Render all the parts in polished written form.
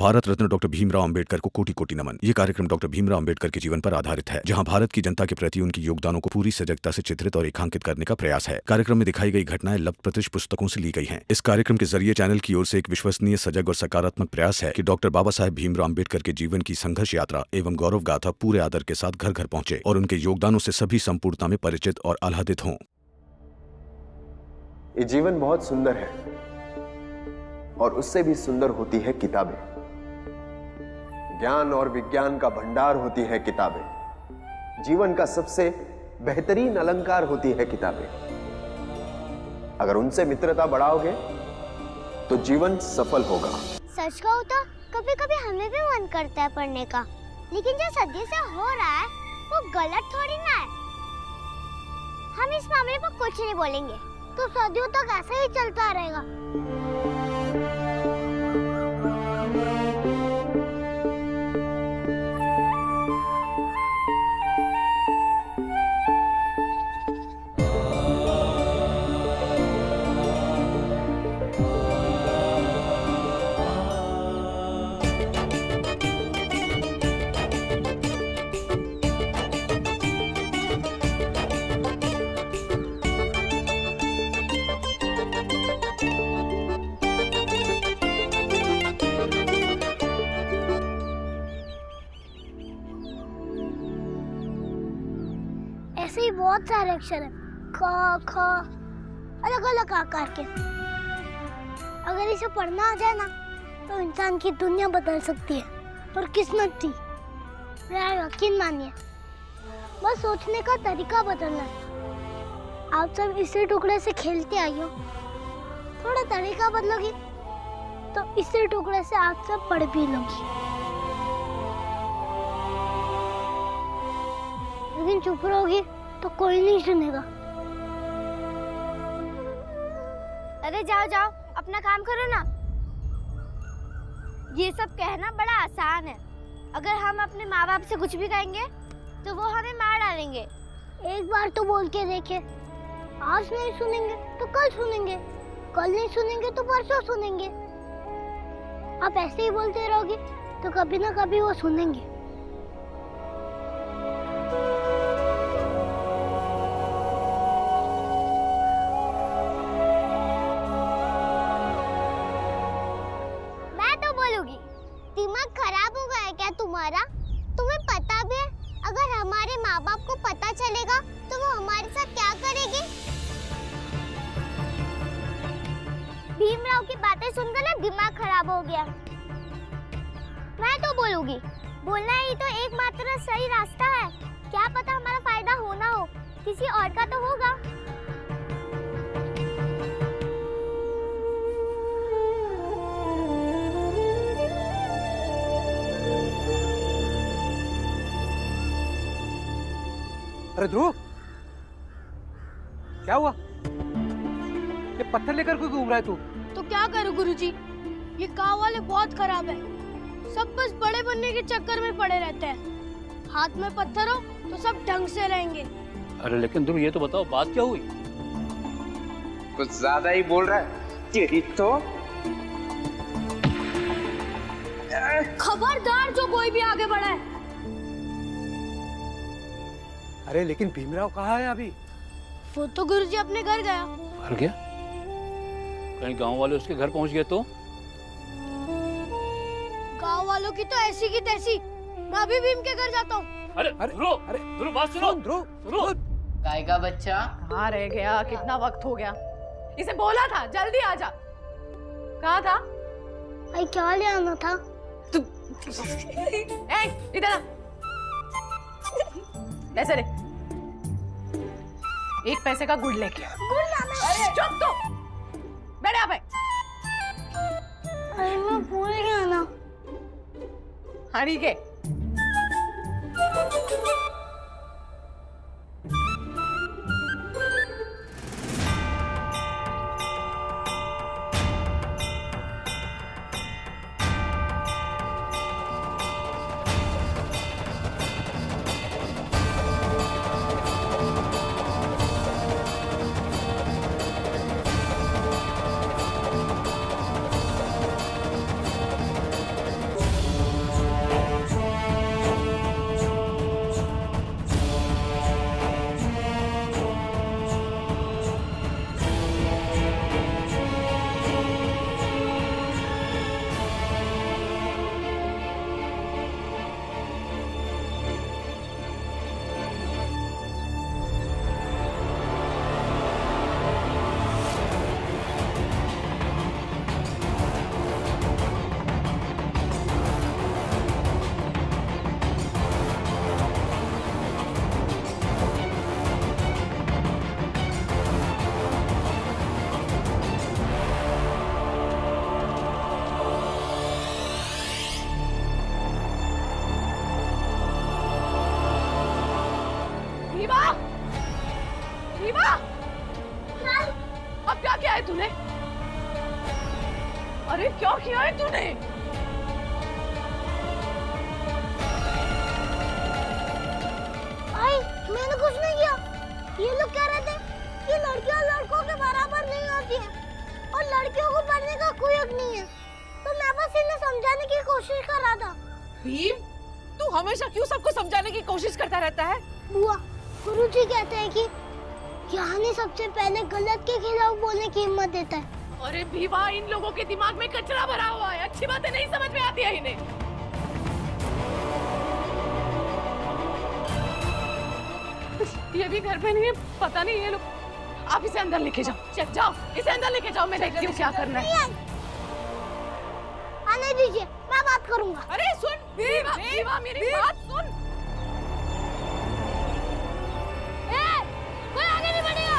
Bharat Ratna doctor Bhimrao Ambedkar को कोटि कोटि नमन। ये कार्यक्रम डॉक्टर भीमराव अंबेडकर के जीवन पर आधारित है, जहां भारत की जनता के प्रति उनके योगदानों को पूरी सजगता से चित्रित और रेखांकित करने का प्रयास है। कार्यक्रम में दिखाई गई घटनाएं लब्ध पुस्तकों से ली गई हैं। इस कार्यक्रम के जरिए चैनल की ओर से एक विश्वसनीय, सजग और सकारात्मक प्रयास है कि डॉक्टर बाबा साहेब भीमराव अंबेडकर के जीवन की संघर्ष यात्रा एवं गौरव गाथा पूरे आदर के साथ घर घर पहुंचे और उनके योगदानों से सभी संपूर्णता में परिचित और आह्लादित हों। ये जीवन बहुत सुंदर है और उससे भी सुंदर होती है किताबें। ज्ञान और विज्ञान का भंडार होती है किताबें। जीवन का सबसे बेहतरीन अलंकार होती है किताबें। अगर उनसे मित्रता बढ़ाओगे तो जीवन सफल होगा। सच कहूं तो कभी कभी हमें भी मन करता है पढ़ने का, लेकिन जो सदी से हो रहा है वो गलत थोड़ी ना है। हम इस मामले पर कुछ नहीं बोलेंगे तो सदियों तक ऐसे ही चलता रहेगा। ऐसे ही बहुत सारे अक्षर हैं, ख ख, अलग अलग आकार के। अगर इसे पढ़ना आ जाए ना तो इंसान की दुनिया बदल सकती है। और किस्मत थी, मेरा यकीन मानिए, बस सोचने का तरीका बदलना है। आप सब इसी टुकड़े से खेलते आई हो, थोड़ा तरीका बदलोगी तो इसी टुकड़े से आप सब पढ़ भी लोगी। लेकिन चुप रहोगी तो कोई नहीं सुनेगा। अरे जाओ जाओ, अपना काम करो ना। ये सब कहना बड़ा आसान है। अगर हम अपने माँ बाप से कुछ भी कहेंगे तो वो हमें मार डालेंगे। एक बार तो बोल के देखे। आज नहीं सुनेंगे तो कल सुनेंगे, कल नहीं सुनेंगे तो परसों सुनेंगे। आप ऐसे ही बोलते रहोगे तो कभी ना कभी वो सुनेंगे। दिमाग खराब हो गया है क्या तुम्हारा? तुम्हें पता भी है अगर हमारे माँ बाप को पता चलेगा तो वो हमारे साथ क्या करेंगे? भीमराव की बातें सुनकर ना दिमाग खराब हो गया। मैं तो बोलूंगी, बोलना ही तो एकमात्र सही रास्ता है। क्या पता हमारा फायदा हो ना हो, किसी और का तो होगा। अरे ध्रुव, क्या हुआ? ये पत्थर लेकर क्यों घूम रहा है तू? तो क्या करूं गुरुजी, ये गांव वाले बहुत खराब है। सब बस बड़े बनने के चक्कर में पड़े रहते हैं। हाथ में पत्थर हो तो सब ढंग से रहेंगे। अरे लेकिन ध्रुव, ये तो बताओ बात क्या हुई? कुछ ज्यादा ही बोल रहा है। यही तो खबरदार जो कोई भी आगे बढ़ा है। अरे लेकिन भीमराव कहाँ है अभी? वो तो गुरुजी अपने घर गया। घर गया? कहीं गांव वाले उसके घर पहुंच गए तो? गांव वालों की तो ऐसी की तैसी। मैं अभी भीम के घर जाता हूँ। अरे ध्रुव, ध्रुव बात सुनो। ध्रुव, गाय का बच्चा कहाँ रह गया? कितना वक्त हो गया? इसे बोला था जल्दी आ जा। कहाँ था? भाई क्या ले आना था? तू इधर आ। ऐसे ले, 1 पैसे का गुड़ लेके। गुड़ लाना? अरे चुप तो, बैठ यहाँ पे। अरे मैं भूल गया ना। हाँ ठीक है। लड़कियों को पढ़ने का कोई हक नहीं है, तो मैं बस इन्हें समझाने की कोशिश कर रहा था। भीम, तू हमेशा क्यों सबको समझाने की कोशिश करता रहता है? बुआ, गुरुजी कहते हैं कि ज्ञान ही सबसे पहले गलत के खिलाफ बोलने की हिम्मत देता है। अरे भीमा, इन लोगों के दिमाग में कचरा भरा हुआ है, अच्छी बातें नहीं समझ में आती है इन्हें। ये भी घर पे नहीं है, पता नहीं ये लोग। आप इसे अंदर लेके जाओ, चल जाओ, इसे अंदर लेके जाओ, मैं देखती हूँ क्या करना है। आने दीजिए, मैं बात करूंगा। अरे सुन, भीमा, मेरी बात सुन। कोई आगे नहीं बढ़ेगा।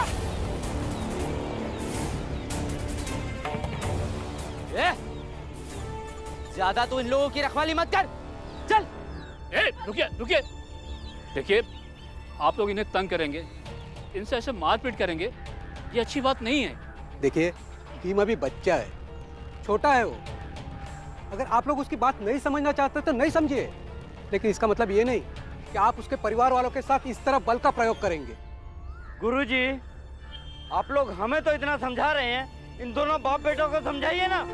ज्यादा तो इन लोगों की रखवाली मत कर, चल। रुकिए रुकिए, देखिए आप लोग इन्हें तंग करेंगे, इनसे ऐसे मारपीट करेंगे, ये अच्छी बात नहीं है। देखिए, भीम अभी बच्चा है, छोटा है वो। अगर आप लोग उसकी बात नहीं समझना चाहते तो नहीं समझिए, लेकिन इसका मतलब ये नहीं कि आप उसके परिवार वालों के साथ इस तरह बल का प्रयोग करेंगे। गुरुजी, आप लोग हमें तो इतना समझा रहे हैं, इन दोनों बाप बेटों को समझाइए ना।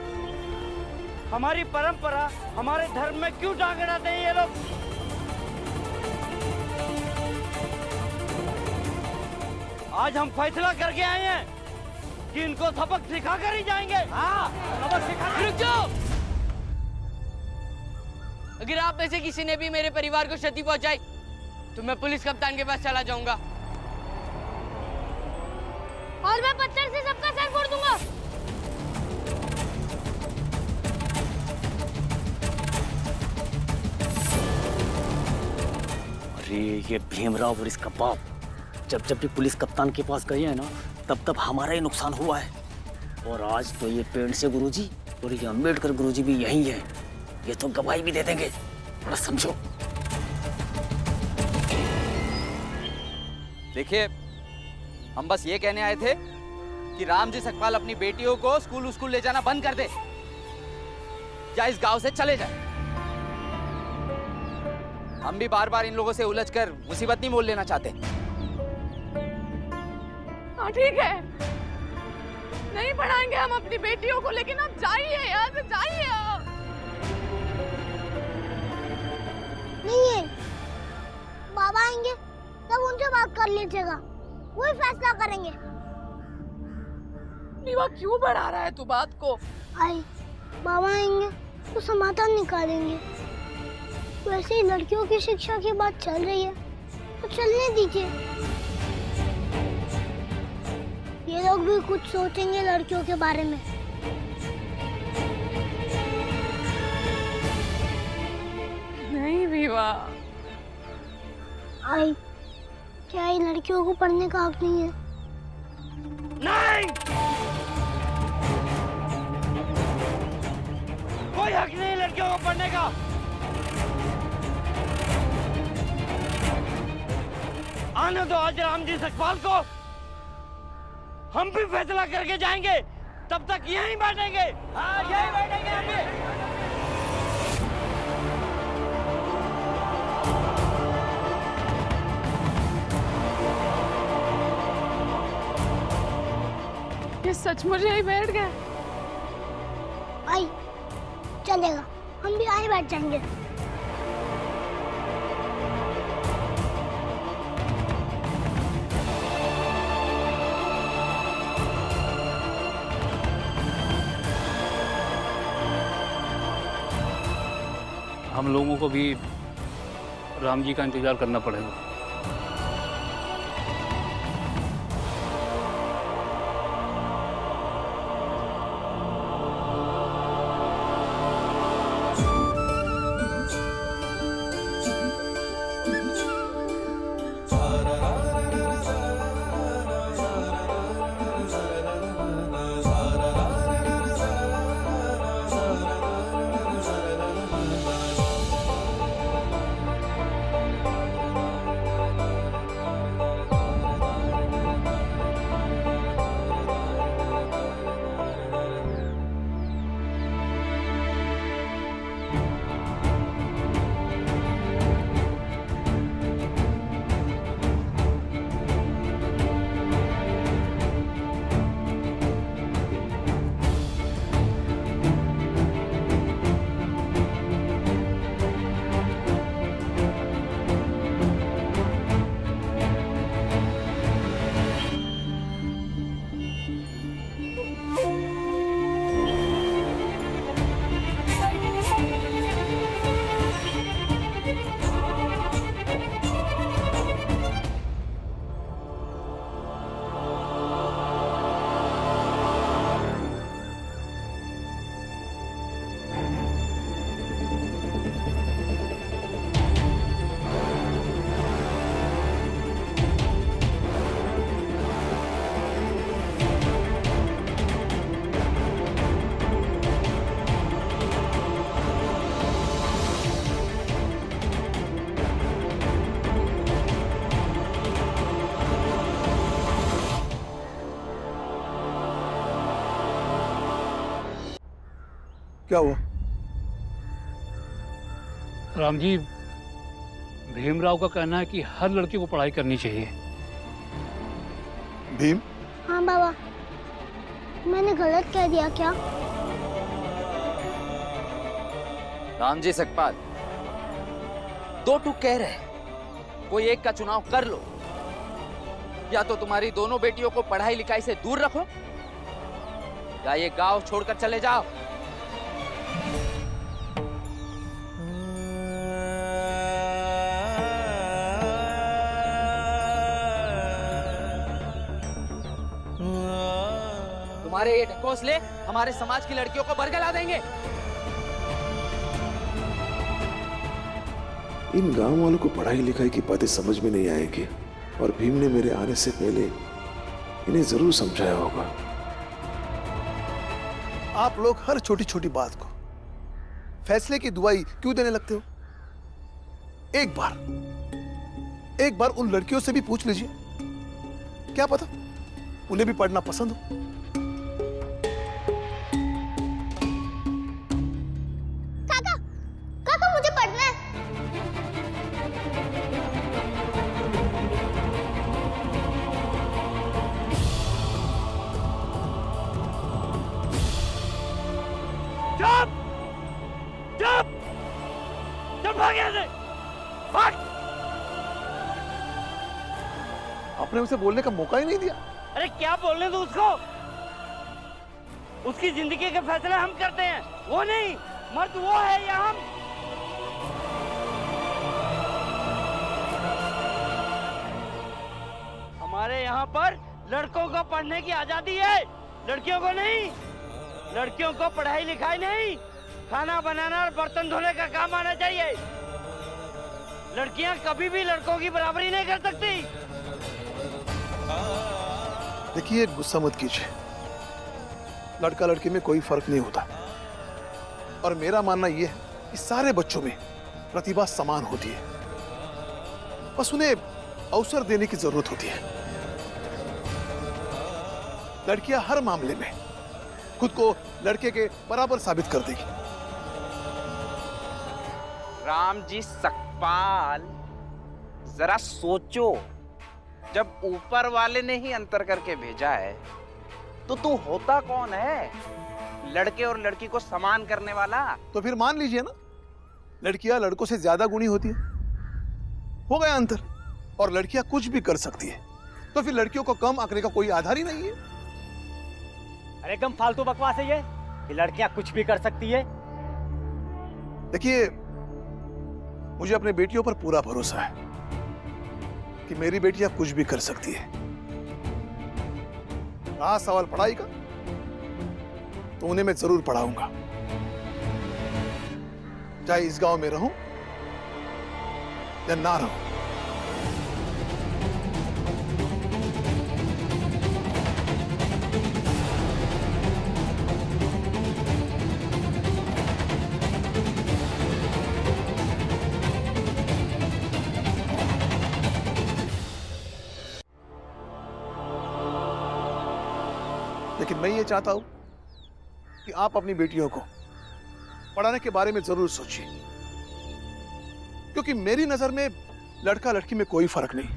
हमारी परंपरा, हमारे धर्म में क्यों टांग अड़ाते हैं ये लोग? आज हम फैसला करके आए हैं कि इनको सबक सिखा कर ही जाएंगे। हाँ, सबक सिखा। रुक जाओ। अगर आप में से किसी ने भी मेरे परिवार को क्षति पहुंचाई तो मैं पुलिस कप्तान के पास चला जाऊंगा और मैं पत्थर से सबका सर फोड़ दूंगा। अरे ये भीमराव और इसका बाप जब भी पुलिस कप्तान के पास गए हैं ना, तब हमारा ही नुकसान हुआ है। और आज तो ये पेड़ से गुरुजी और ये अम्बेडकर गुरुजी भी यही है, ये तो गवाही भी दे देंगे, थोड़ा समझो। देखिए, हम बस ये कहने आए थे कि रामजी सकपाल अपनी बेटियों को स्कूल ले जाना बंद कर दे या इस गांव से चले जाए। हम भी बार बार इन लोगों से उलझकर मुसीबत नहीं मोल लेना चाहते। हाँ ठीक है, नहीं पढ़ाएंगे हम अपनी बेटियों को, लेकिन आप जाइए यहाँ से, जाइए आप। नहीं है, बाबा आएंगे तब उनसे बात कर लीजिएगा, वही फैसला करेंगे। नीवा क्यों बढ़ा रहा है तू बात को? आई, बाबा आएंगे तो समाधान निकालेंगे। वैसे ही लड़कियों की शिक्षा की बात चल रही है तो चलने दीजिए। ये लोग भी कुछ सोचेंगे लड़कियों के बारे में। नहीं विवा। आई, क्या ये लड़कियों को पढ़ने का हक नहीं है? नहीं, कोई हक नहीं लड़कियों को पढ़ने का। आने दो आज रामजी सकपाल को, हम भी फैसला करके जाएंगे, तब तक यहीं बैठेंगे। हाँ, यहीं बैठेंगे हम भी। ये सचमुच यहीं बैठ गए? आई, चलेगा, हम भी आए बैठ जाएंगे। हम लोगों को भी राम जी का इंतजार करना पड़ेगा। क्या हुआ? राम जी, भीमराव का कहना है कि हर लड़की को पढ़ाई करनी चाहिए। भीम? हाँ बाबा, मैंने गलत कह दिया क्या? राम जी सकपाल, दो टूक कह रहे, कोई एक का चुनाव कर लो। या तो तुम्हारी दोनों बेटियों को पढ़ाई लिखाई से दूर रखो, या ये गांव छोड़कर चले जाओ। तुम्हारे ये ढकोसले हमारे समाज की लड़कियों को बरगला देंगे। इन गांव वालों को पढ़ाई लिखाई की बातें समझ में नहीं आएगी, और भीम ने मेरे आने से पहले इन्हें जरूर समझाया होगा। आप लोग हर छोटी छोटी बात को फैसले की दुआई क्यों देने लगते हो? एक बार उन लड़कियों से भी पूछ लीजिए, क्या पता उन्हें भी पढ़ना पसंद हो। काका मुझे पढ़ना है। चुप! चुप! चुप भाग यहाँ से! भाग! आपने उसे बोलने का मौका ही नहीं दिया। अरे क्या बोलने दो उसको? उसकी जिंदगी के फैसले हम करते हैं, वो नहीं। मर्द वो है या हम? हमारे यहाँ पर लड़कों को पढ़ने की आजादी है, लड़कियों को नहीं। लड़कियों को पढ़ाई लिखाई नहीं, खाना बनाना और बर्तन धोने का काम आना चाहिए। लड़कियां कभी भी लड़कों की बराबरी नहीं कर सकती। देखिए, गुस्सा मत कीजिए। लड़का लड़की में कोई फर्क नहीं होता, और मेरा मानना यह है कि सारे बच्चों में प्रतिभा समान होती है, बस उन्हें अवसर देने की जरूरत होती है। लड़कियां हर मामले में खुद को लड़के के बराबर साबित कर देगी। राम जी सकपाल, जरा सोचो, जब ऊपर वाले ने ही अंतर करके भेजा है तो तू होता कौन है? लड़के और लड़की को समान करने वाला। तो फिर मान लीजिए ना, लड़कियां लड़कों से ज्यादा गुणी होती है, हो गया अंतर। और लड़कियां कुछ भी कर सकती है, तो फिर लड़कियों को कम आंकने का कोई आधार ही नहीं है। अरे एकदम फालतू बकवास है ये कि लड़कियां कुछ भी कर सकती है। देखिए, मुझे अपने बेटियों पर पूरा भरोसा है कि मेरी बेटियां कुछ भी कर सकती है। रहा सवाल पढ़ाई का, तो उन्हें मैं जरूर पढ़ाऊंगा, चाहे इस गांव में रहूं या ना रहूं। लेकिन मैं ये चाहता हूं कि आप अपनी बेटियों को पढ़ाने के बारे में जरूर सोचिए, क्योंकि मेरी नजर में लड़का लड़की में कोई फर्क नहीं।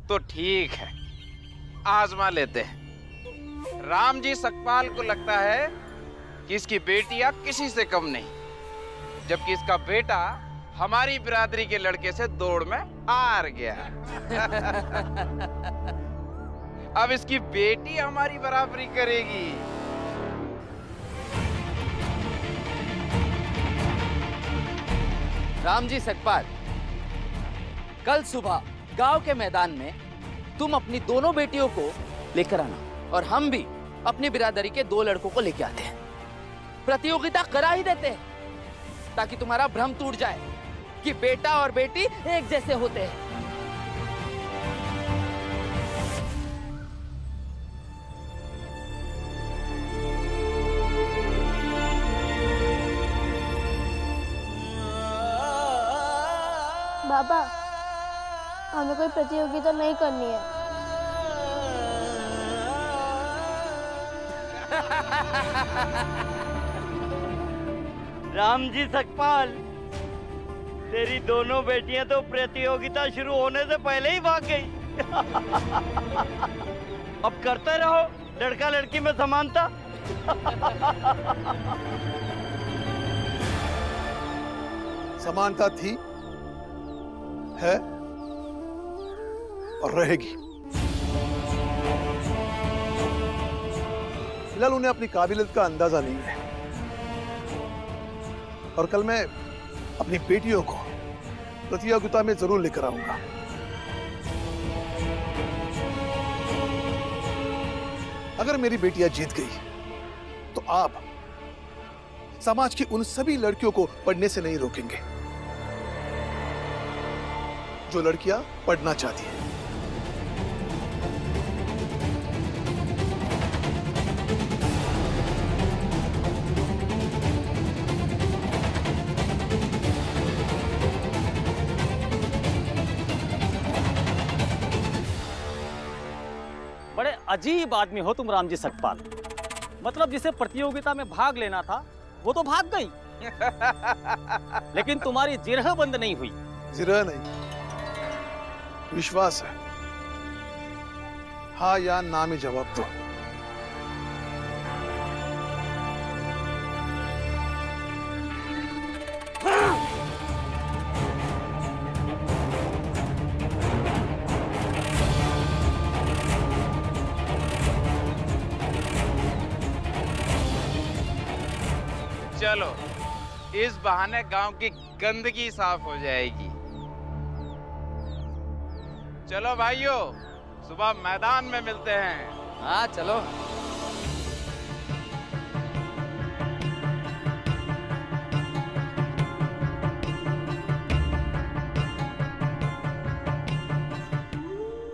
तो ठीक है, आजमा लेते हैं। राम जी सकपाल को लगता है कि इसकी बेटियां किसी से कम नहीं, जबकि इसका बेटा हमारी बिरादरी के लड़के से दौड़ में हार गया। अब इसकी बेटी हमारी बराबरी करेगी। राम जी सकपाल, कल सुबह गांव के मैदान में तुम अपनी दोनों बेटियों को लेकर आना, और हम भी अपनी बिरादरी के 2 लड़कों को लेकर आते हैं। प्रतियोगिता करा ही देते हैं, ताकि तुम्हारा भ्रम टूट जाए कि बेटा और बेटी एक जैसे होते हैं। बाबा, हमें कोई प्रतियोगिता नहीं करनी है। राम जी सकपाल, तेरी दोनों बेटियां तो प्रतियोगिता शुरू होने से पहले ही भाग गई। अब करते रहो लड़का लड़की में समानता। समानता थी, है और रहेगी। फिलहाल उन्हें अपनी काबिलियत का अंदाजा नहीं है, और कल मैं अपनी बेटियों को प्रतियोगिता में जरूर लेकर आऊंगा। अगर मेरी बेटियां जीत गई तो आप समाज की उन सभी लड़कियों को पढ़ने से नहीं रोकेंगे जो लड़कियां पढ़ना चाहती हैं। बड़े अजीब आदमी हो तुम रामजी सकपाल। मतलब जिसे प्रतियोगिता में भाग लेना था वो तो भाग गई, लेकिन तुम्हारी जिरह बंद नहीं हुई। जिरह नहीं, विश्वास है। हाँ या ना में जवाब दो। चलो, इस बहाने गांव की गंदगी साफ हो जाएगी। चलो भाइयों, सुबह मैदान में मिलते हैं। हाँ चलो।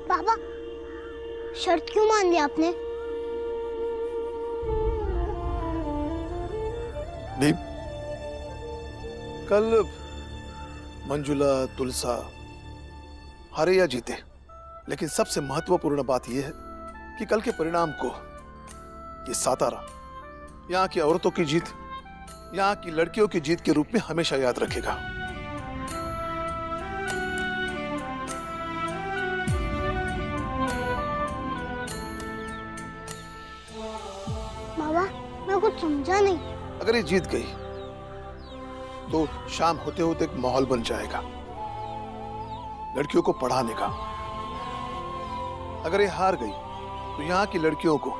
पापा, शर्त क्यों मान ली आपने? दीप, कल मंजुला, तुलसा हारे या जीते, लेकिन सबसे महत्वपूर्ण बात यह है कि कल के परिणाम को ये सातारा यहाँ की औरतों की जीत, यहाँ की लड़कियों की जीत के रूप में हमेशा याद रखेगा। बाबा, मैं कुछ समझा नहीं। अगर ये जीत गई तो शाम होते होते एक माहौल बन जाएगा लड़कियों को पढ़ाने का। अगर ये हार गई तो यहाँ की लड़कियों को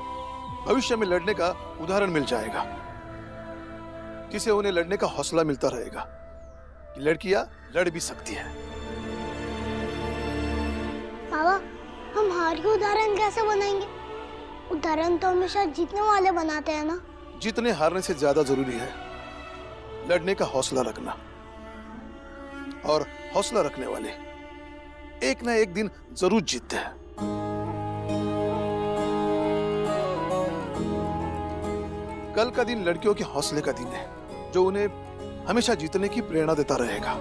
भविष्य में लड़ने का उदाहरण मिल जाएगा, जिसे उन्हें लड़ने का हौसला मिलता रहेगा कि लड़कियां लड़ भी सकती हैं। बाबा, हम हार के उदाहरण कैसे बनाएंगे? उदाहरण तो हमेशा जीतने वाले बनाते हैं ना। जीतने हारने से ज्यादा जरूरी है लड़ने का हौसला रखना, और हौसला रखने वाले एक ना एक दिन जरूर जीतते हैं। कल का दिन लड़कियों के हौसले का दिन है, जो उन्हें हमेशा जीतने की प्रेरणा देता रहेगा।